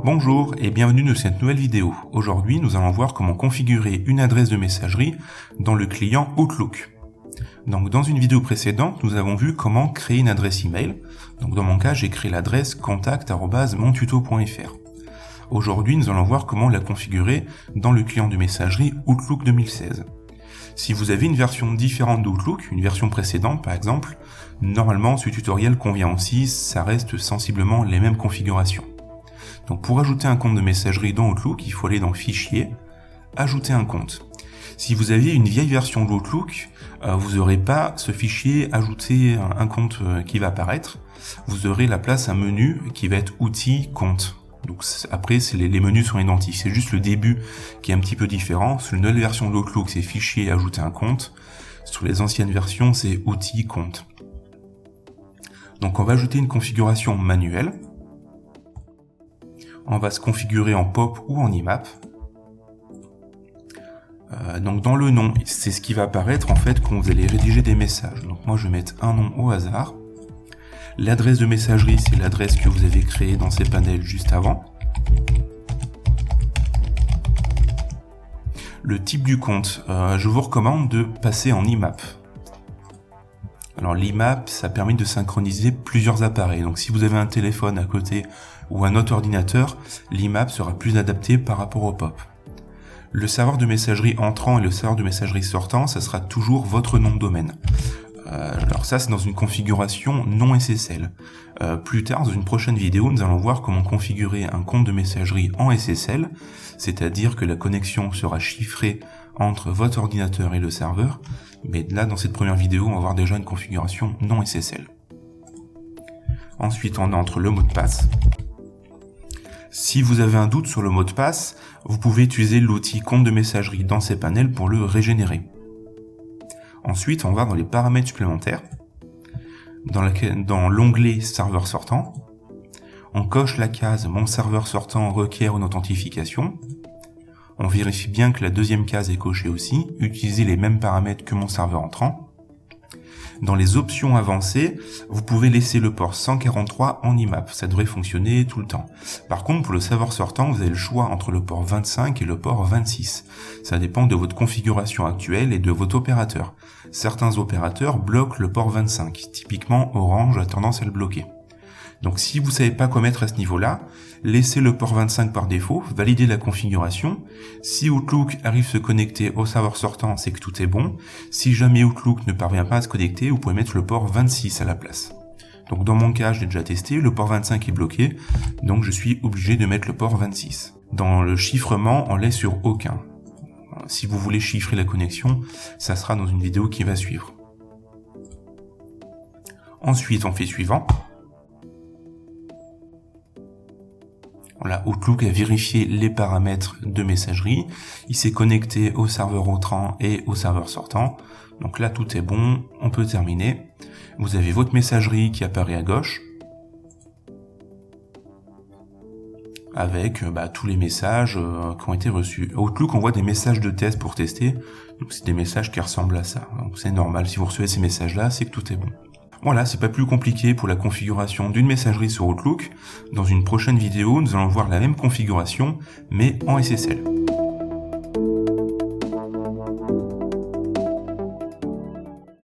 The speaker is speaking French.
Bonjour et bienvenue dans cette nouvelle vidéo. Aujourd'hui, nous allons voir comment configurer une adresse de messagerie dans le client Outlook. Donc, dans une vidéo précédente, nous avons vu comment créer une adresse email. Donc, dans mon cas, j'ai créé l'adresse contact@montuto.fr. Aujourd'hui, nous allons voir comment la configurer dans le client de messagerie Outlook 2016. Si vous avez une version différente d'Outlook, une version précédente par exemple, normalement ce tutoriel convient aussi, ça reste sensiblement les mêmes configurations. Donc pour ajouter un compte de messagerie dans Outlook, il faut aller dans Fichier, Ajouter un compte. Si vous aviez une vieille version d'Outlook, vous n'aurez pas ce fichier Ajouter un compte qui va apparaître. Vous aurez la place un menu qui va être Outils, Compte. Donc après, les menus sont identiques. C'est juste le début qui est un petit peu différent. Sur une nouvelle version d'Outlook, c'est Fichier, Ajouter un compte. Sur les anciennes versions, c'est Outils, Compte. Donc on va ajouter une configuration manuelle. On va se configurer en POP ou en IMAP. Donc dans le nom, c'est ce qui va apparaître en fait quand vous allez rédiger des messages. Donc moi je vais mettre un nom au hasard. L'adresse de messagerie, c'est l'adresse que vous avez créée dans ces panels juste avant. Le type du compte, je vous recommande de passer en IMAP. Alors l'IMAP, ça permet de synchroniser plusieurs appareils. Donc si vous avez un téléphone à côté ou un autre ordinateur, l'IMAP sera plus adapté par rapport au POP. Le serveur de messagerie entrant et le serveur de messagerie sortant, ça sera toujours votre nom de domaine. Alors ça, c'est dans une configuration non SSL. Plus tard, dans une prochaine vidéo, nous allons voir comment configurer un compte de messagerie en SSL, c'est-à-dire que la connexion sera chiffrée entre votre ordinateur et le serveur. Mais là, dans cette première vidéo, on va voir déjà une configuration non SSL. Ensuite, on entre le mot de passe. Si vous avez un doute sur le mot de passe, vous pouvez utiliser l'outil compte de messagerie dans ces panels pour le régénérer. Ensuite, on va dans les paramètres supplémentaires. Dans l'onglet serveur sortant, on coche la case mon serveur sortant requiert une authentification. On vérifie bien que la deuxième case est cochée aussi, utiliser les mêmes paramètres que mon serveur entrant. Dans les options avancées, vous pouvez laisser le port 143 en IMAP, ça devrait fonctionner tout le temps. Par contre, pour le serveur sortant, vous avez le choix entre le port 25 et le port 26. Ça dépend de votre configuration actuelle et de votre opérateur. Certains opérateurs bloquent le port 25, typiquement Orange a tendance à le bloquer. Donc si vous ne savez pas quoi mettre à ce niveau-là, laissez le port 25 par défaut, validez la configuration. Si Outlook arrive à se connecter au serveur sortant, c'est que tout est bon. Si jamais Outlook ne parvient pas à se connecter, vous pouvez mettre le port 26 à la place. Donc dans mon cas, je l'ai déjà testé, le port 25 est bloqué, donc je suis obligé de mettre le port 26. Dans le chiffrement, on laisse sur aucun. Si vous voulez chiffrer la connexion, ça sera dans une vidéo qui va suivre. Ensuite, on fait suivant. Là, Outlook a vérifié les paramètres de messagerie. Il s'est connecté au serveur entrant et au serveur sortant. Donc là, tout est bon. On peut terminer. Vous avez votre messagerie qui apparaît à gauche. Avec tous les messages qui ont été reçus. Outlook envoie des messages de test pour tester. Donc c'est des messages qui ressemblent à ça. Donc c'est normal. Si vous recevez ces messages-là, c'est que tout est bon. Voilà, c'est pas plus compliqué pour la configuration d'une messagerie sur Outlook. Dans une prochaine vidéo, nous allons voir la même configuration, mais en SSL.